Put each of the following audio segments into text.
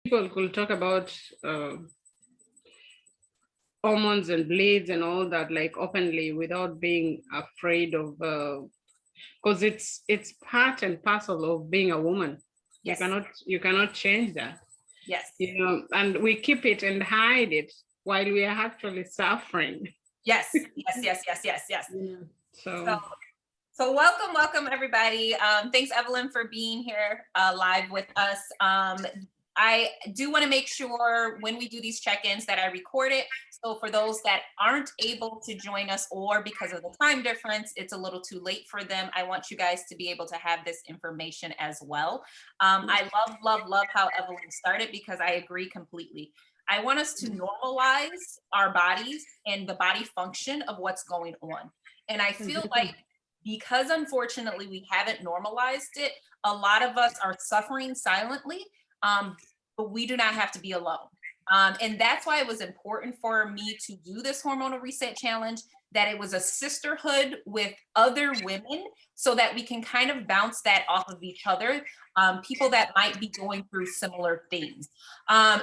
people could talk about hormones and bleeds and all that like openly without being afraid of because it's part and parcel of being a woman. Yes. You cannot change that. Yes. You know, and we keep it and hide it while we are actually suffering. Yes. Yes. Yeah. So welcome everybody. Thanks Evelyn for being here live with us. I do want to make sure when we do these check-ins that I record it. So for those that aren't able to join us or because of the time difference, it's a little too late for them. I want you guys to be able to have this information as well. I love how Evelyn started because I agree completely. I want us to normalize our bodies and the body function of what's going on. And I feel like because unfortunately we haven't normalized it, a lot of us are suffering silently, but we do not have to be alone. And that's why it was important for me to do this hormonal reset challenge, that it was a sisterhood with other women so that we can kind of bounce that off of each other, people that might be going through similar things.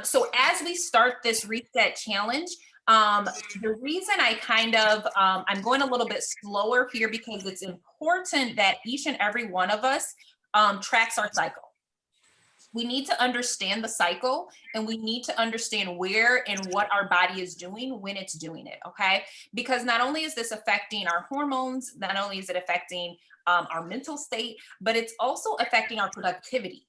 So as we start this reset challenge, the reason I kind of, I'm going a little bit slower here because it's important that each and every one of us tracks our cycle. We need to understand the cycle and we need to understand where and what our body is doing when it's doing it, okay? Because not only is this affecting our hormones, not only is it affecting our mental state, but it's also affecting our productivity.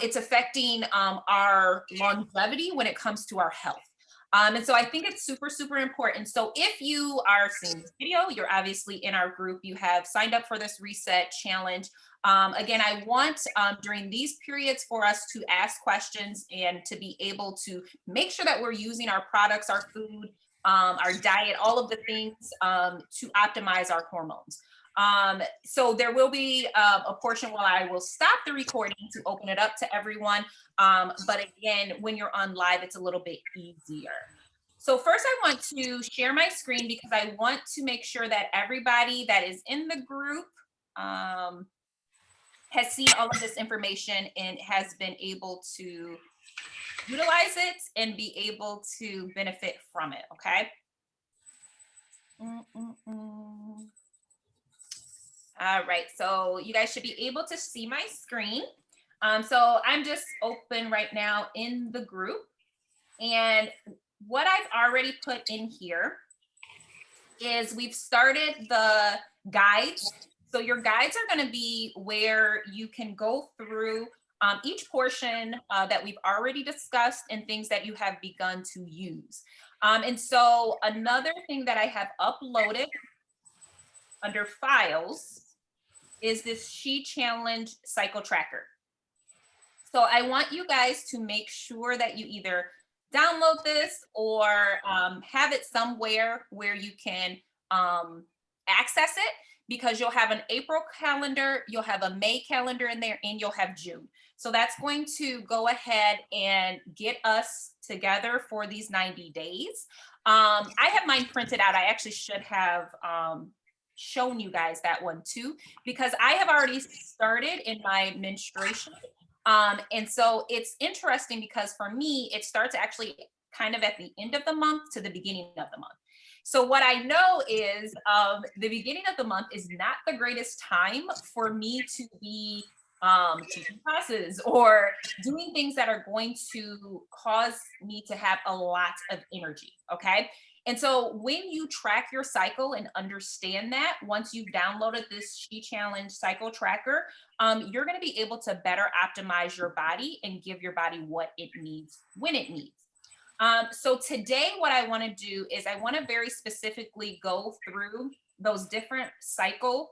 It's affecting our longevity when it comes to our health. And so I think it's super important. So if you are seeing this video, you're obviously in our group, you have signed up for this reset challenge. Again, I want during these periods for us to ask questions and to be able to make sure that we're using our products, our food, our diet, all of the things to optimize our hormones. So there will be a portion where I will stop the recording to open it up to everyone. But again, when you're on live, it's a little bit easier. So first I want to share my screen because I want to make sure that everybody that is in the group has seen all of this information and has been able to utilize it and be able to benefit from it, okay? All right, so you guys should be able to see my screen. So I'm just open right now in the group. And what I've already put in here is we've started the guides. So your guides are going to be where you can go through each portion that we've already discussed and things that you have begun to use. And so another thing that I have uploaded under files is this She Challenge cycle tracker. So I want you guys to make sure that you either download this or have it somewhere where you can access it, because you'll have an April calendar, you'll have a May calendar in there, and you'll have June. So that's going to go ahead and get us together for these 90 days. I have mine printed out. I actually should have shown you guys that one too, because I have already started in my menstruation. And so it's interesting because for me, it starts actually kind of at the end of the month to the beginning of the month. So what I know is the beginning of the month is not the greatest time for me to be teaching classes or doing things that are going to cause me to have a lot of energy, okay? And so when you track your cycle and understand that, once you've downloaded this She Challenge cycle tracker, you're going to be able to better optimize your body and give your body what it needs when it needs. So today what I want to do is I want to very specifically go through those different cycles.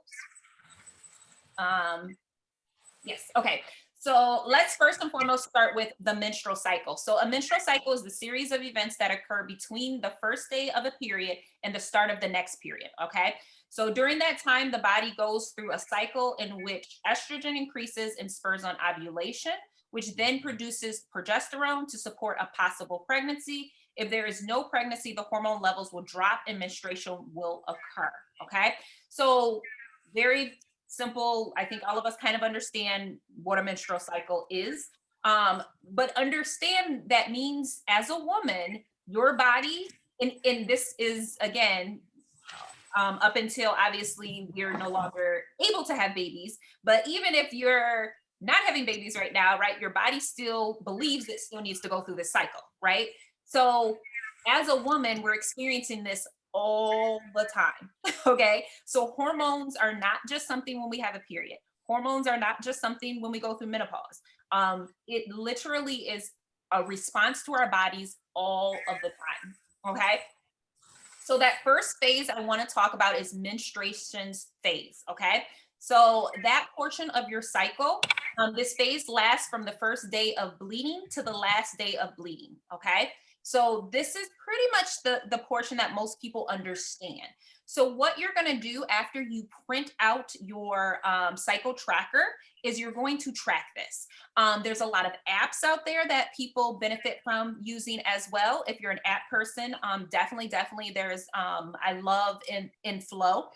Yes, okay. So let's first and foremost start with the menstrual cycle. So a menstrual cycle is the series of events that occur between the first day of a period and the start of the next period, okay? So during that time, the body goes through a cycle in which estrogen increases and spurs on ovulation, which then produces progesterone to support a possible pregnancy. If there is no pregnancy, the hormone levels will drop and menstruation will occur, okay? So very simple. I think all of us kind of understand what a menstrual cycle is. But understand that means as a woman, your body, and this is again, up until obviously we're no longer able to have babies. But even if you're not having babies right now, right, your body still believes it still needs to go through this cycle, right? So as a woman, we're experiencing this all the time. Okay. So hormones are not just something when we have a period. Hormones are not just something when we go through menopause. It literally is a response to our bodies all of the time. Okay. So that first phase I want to talk about is menstruations phase. Okay. So that portion of your cycle, this phase lasts from the first day of bleeding to the last day of bleeding. Okay. So this is pretty much the portion that most people understand. So what you're going to do after you print out your cycle tracker is you're going to track this. There's a lot of apps out there that people benefit from using as well. If you're an app person, definitely there's, I love in Flow.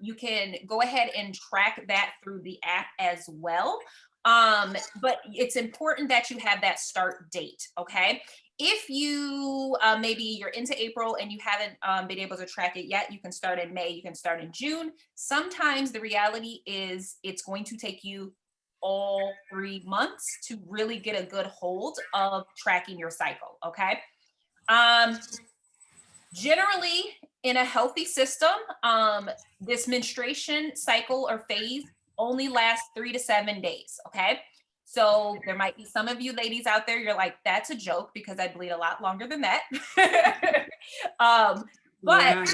You can go ahead and track that through the app as well. But it's important that you have that start date, okay? If you maybe you're into April and you haven't been able to track it yet, you can start in May, you can start in June. Sometimes the reality is it's going to take you all 3 months to really get a good hold of tracking your cycle, okay? Generally, in a healthy system, this menstruation cycle or phase only lasts 3 to 7 days, okay? So there might be some of you ladies out there, you're like, that's a joke because I bleed a lot longer than that. But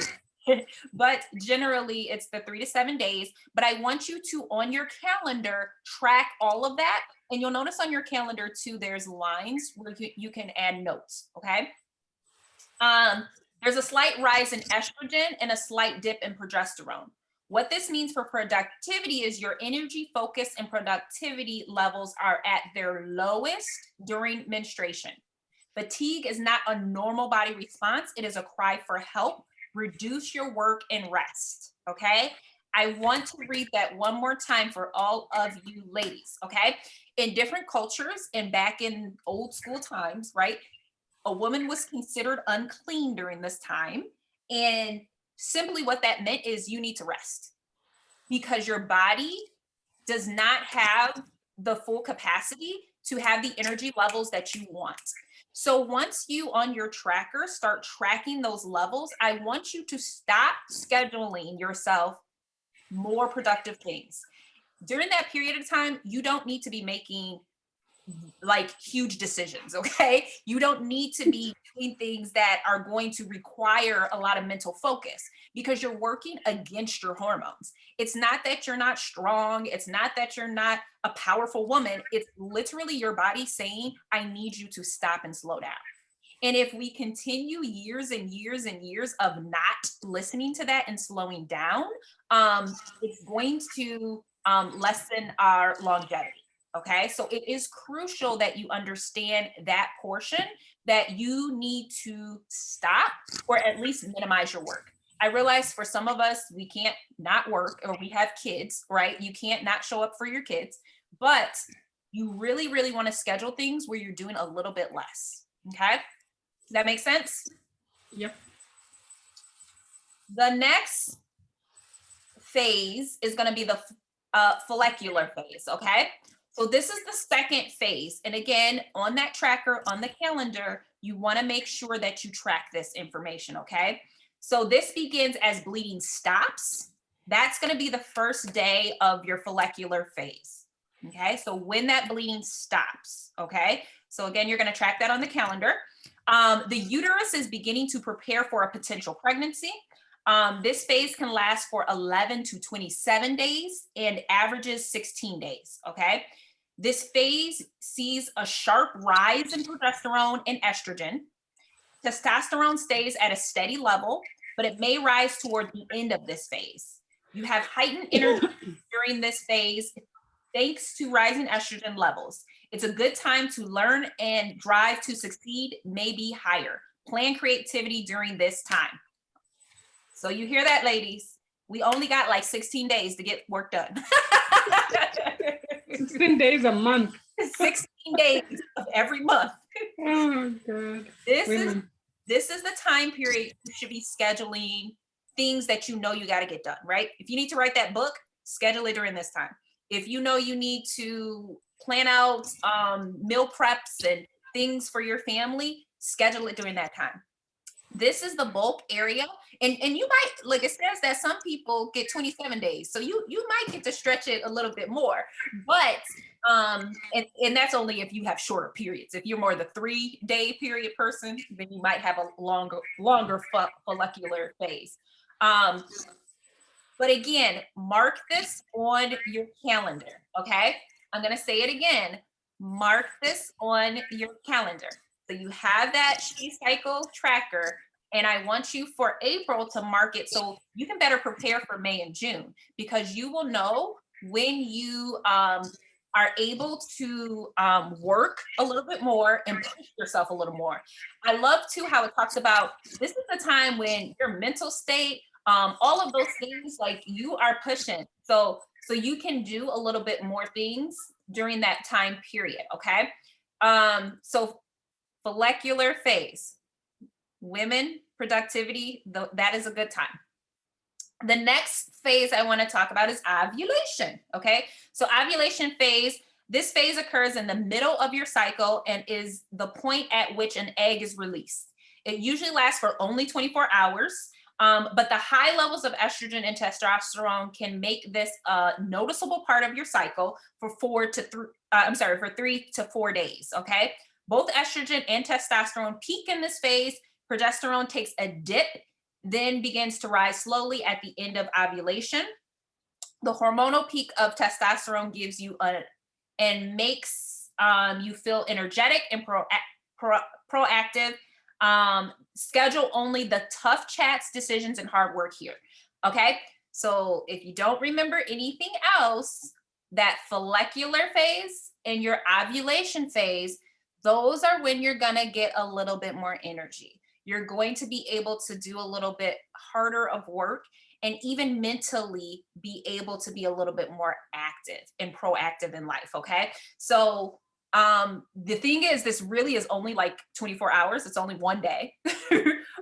Yeah. but generally it's the 3 to 7 days. But I want you to, on your calendar, track all of that. And you'll notice on your calendar too, there's lines where you can add notes, okay? There's a slight rise in estrogen and a slight dip in progesterone. What this means for productivity is your energy, focus, and productivity levels are at their lowest during menstruation. Fatigue is not a normal body response. It is a cry for help. Reduce your work and rest, okay? I want to read that one more time for all of you ladies, okay? In different cultures and back in old school times, right? A woman was considered unclean during this time. And simply what that meant is you need to rest because your body does not have the full capacity to have the energy levels that you want. So once you on your tracker start tracking those levels, I want you to stop scheduling yourself more productive things. During that period of time, you don't need to be making like huge decisions, okay? You don't need to be doing things that are going to require a lot of mental focus because you're working against your hormones. It's not that you're not strong, it's not that you're not a powerful woman, it's literally your body saying, I need you to stop and slow down. And if we continue years and years and years of not listening to that and slowing down, it's going to lessen our longevity. Okay, so it is crucial that you understand that portion that you need to stop or at least minimize your work. I realize for some of us, we can't not work or we have kids, right? You can't not show up for your kids, but you really, really want to schedule things where you're doing a little bit less. Okay, does that make sense? Yep. The next phase is going to be the follicular phase. Okay. So this is the second phase. And again, on that tracker, on the calendar, you want to make sure that you track this information, okay? So this begins as bleeding stops. That's going to be the first day of your follicular phase, okay? So when that bleeding stops, okay? So again, you're going to track that on the calendar. The uterus is beginning to prepare for a potential pregnancy. This phase can last for 11 to 27 days and averages 16 days, okay? This phase sees a sharp rise in progesterone and estrogen. Testosterone stays at a steady level, but it may rise toward the end of this phase. You have heightened energy during this phase thanks to rising estrogen levels. It's a good time to learn and drive to succeed may be higher. Plan creativity during this time. So you hear that, ladies? We only got like 16 days to get work done. 16 days a month. 16 14 days of every month. Oh God. This is Women. this is the time period you should be scheduling things that you know you got to get done, right? If you need to write that book, schedule it during this time. If you know you need to plan out meal preps and things for your family, schedule it during that time. This is the bulk area, and you might, like it says that some people get 27 days, so you might get to stretch it a little bit more, but and that's only if you have shorter periods. If you're more the 3-day period person, then you might have a longer follicular phase. um but again, mark this on your calendar, okay? I'm going to say it again. Mark this on your calendar. So you have that She Cycle tracker, and I want you for April to mark it so you can better prepare for May and June, because you will know when you are able to work a little bit more and push yourself a little more. I love too how it talks about this is the time when your mental state, all of those things, like you are pushing, so you can do a little bit more things during that time period. Okay. So follicular phase, women productivity, that is a good time. The next phase I want to talk about is ovulation. Okay. So ovulation phase, this phase occurs in the middle of your cycle and is the point at which an egg is released. It usually lasts for only 24 hours. But the high levels of estrogen and testosterone can make this a noticeable part of your cycle for for 3 to 4 days. Okay. Both estrogen and testosterone peak in this phase. Progesterone takes a dip, then begins to rise slowly at the end of ovulation. The hormonal peak of testosterone gives you and makes you feel energetic and proactive. Schedule only the tough chats, decisions, and hard work here. Okay. So if you don't remember anything else, that follicular phase and your ovulation phase, those are when you're going to get a little bit more energy. You're going to be able to do a little bit harder of work and even mentally be able to be a little bit more active and proactive in life. Okay. So the thing is, this really is only like 24 hours. It's only one day,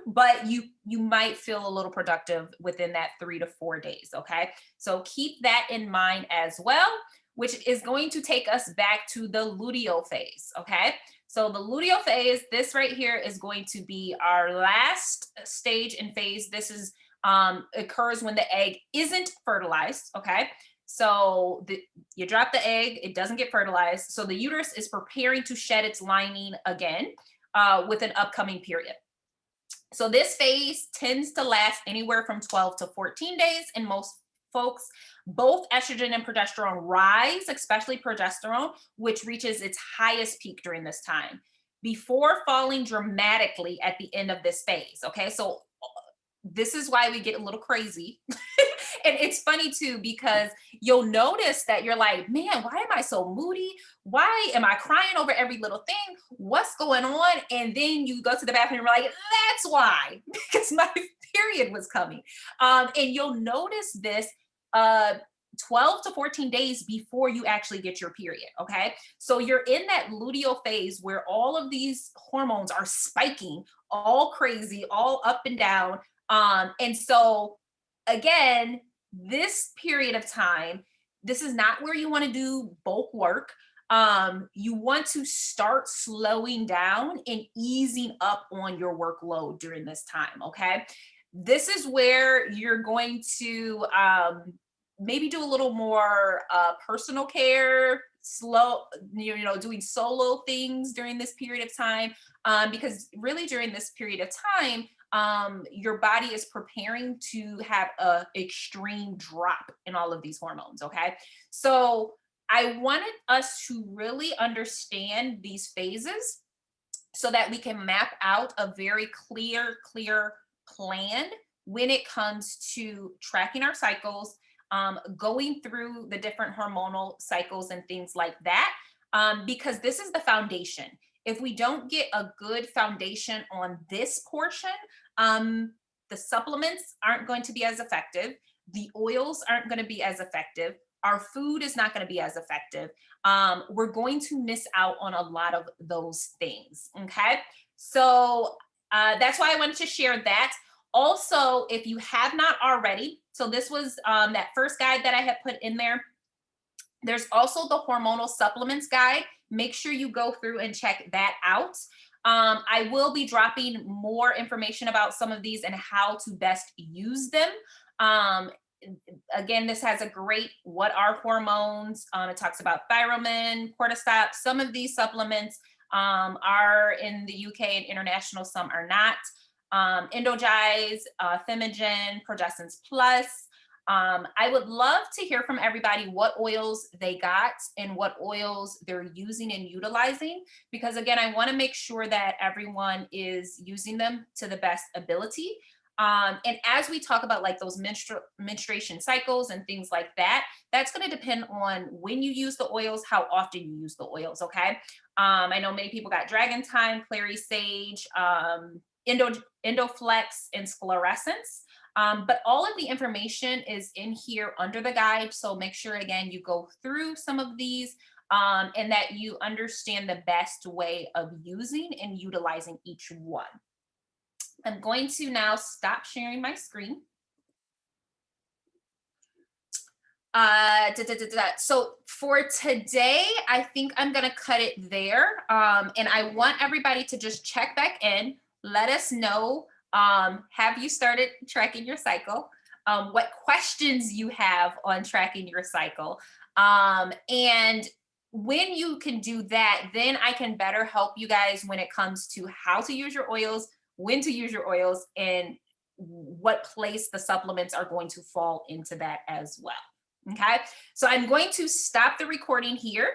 but you might feel a little productive within that 3 to 4 days. Okay. So keep that in mind as well, which is going to take us back to the luteal phase. Okay. So the luteal phase, this right here is going to be our last stage and phase. This is occurs when the egg isn't fertilized. Okay. So you drop the egg, it doesn't get fertilized. So the uterus is preparing to shed its lining again with an upcoming period. So this phase tends to last anywhere from 12 to 14 days in most folks. Both estrogen and progesterone rise, especially progesterone, which reaches its highest peak during this time before falling dramatically at the end of this phase. Okay, so this is why we get a little crazy. And it's funny too, because you'll notice that you're like, man, why am I so moody? Why am I crying over every little thing? What's going on? And then you go to the bathroom and you're like, that's why, because my period was coming. And you'll notice this 12 to 14 days before you actually get your period. Okay. So you're in that luteal phase where all of these hormones are spiking, all crazy, all up and down. And so again, this period of time, this is not where you want to do bulk work. You want to start slowing down and easing up on your workload during this time. Okay. This is where you're going to maybe do a little more personal care, doing solo things during this period of time. Because really during this period of time, your body is preparing to have a extreme drop in all of these hormones. Okay. So I wanted us to really understand these phases so that we can map out a very clear plan when it comes to tracking our cycles, going through the different hormonal cycles and things like that, because this is the foundation. If we don't get a good foundation on this portion, the supplements aren't going to be as effective. The oils aren't going to be as effective. our food is not going to be as effective. We're going to miss out on a lot of those things. Okay. So that's why I wanted to share that. Also, if you have not already, so this was that first guide that I had put in there. There's also the hormonal supplements guide. Make sure you go through and check that out. I will be dropping more information about some of these and how to best use them. Again, this has a great, what are hormones? It talks about thyromin, cortisol. Some of these supplements are in the UK and international, some are not. Endogize, Themagen, Progestins Plus. I would love to hear from everybody what oils they got and what oils they're using and utilizing, because again, I want to make sure that everyone is using them to the best ability. And as we talk about like those menstruation cycles and things like that, that's going to depend on when you use the oils, how often you use the oils. Okay. I know many people got Dragon Time, Clary Sage, Endoflex, and Sclerescence. But all of the information is in here under the guide. So make sure, again, you go through some of these and that you understand the best way of using and utilizing each one. I'm going to now stop sharing my screen. So for today, I think I'm going to cut it there. And I want everybody to just check back in. Let us know, have you started tracking your cycle? What questions you have on tracking your cycle? And when you can do that, then I can better help you guys when it comes to how to use your oils, when to use your oils, and what place the supplements are going to fall into that as well. Okay, so I'm going to stop the recording here.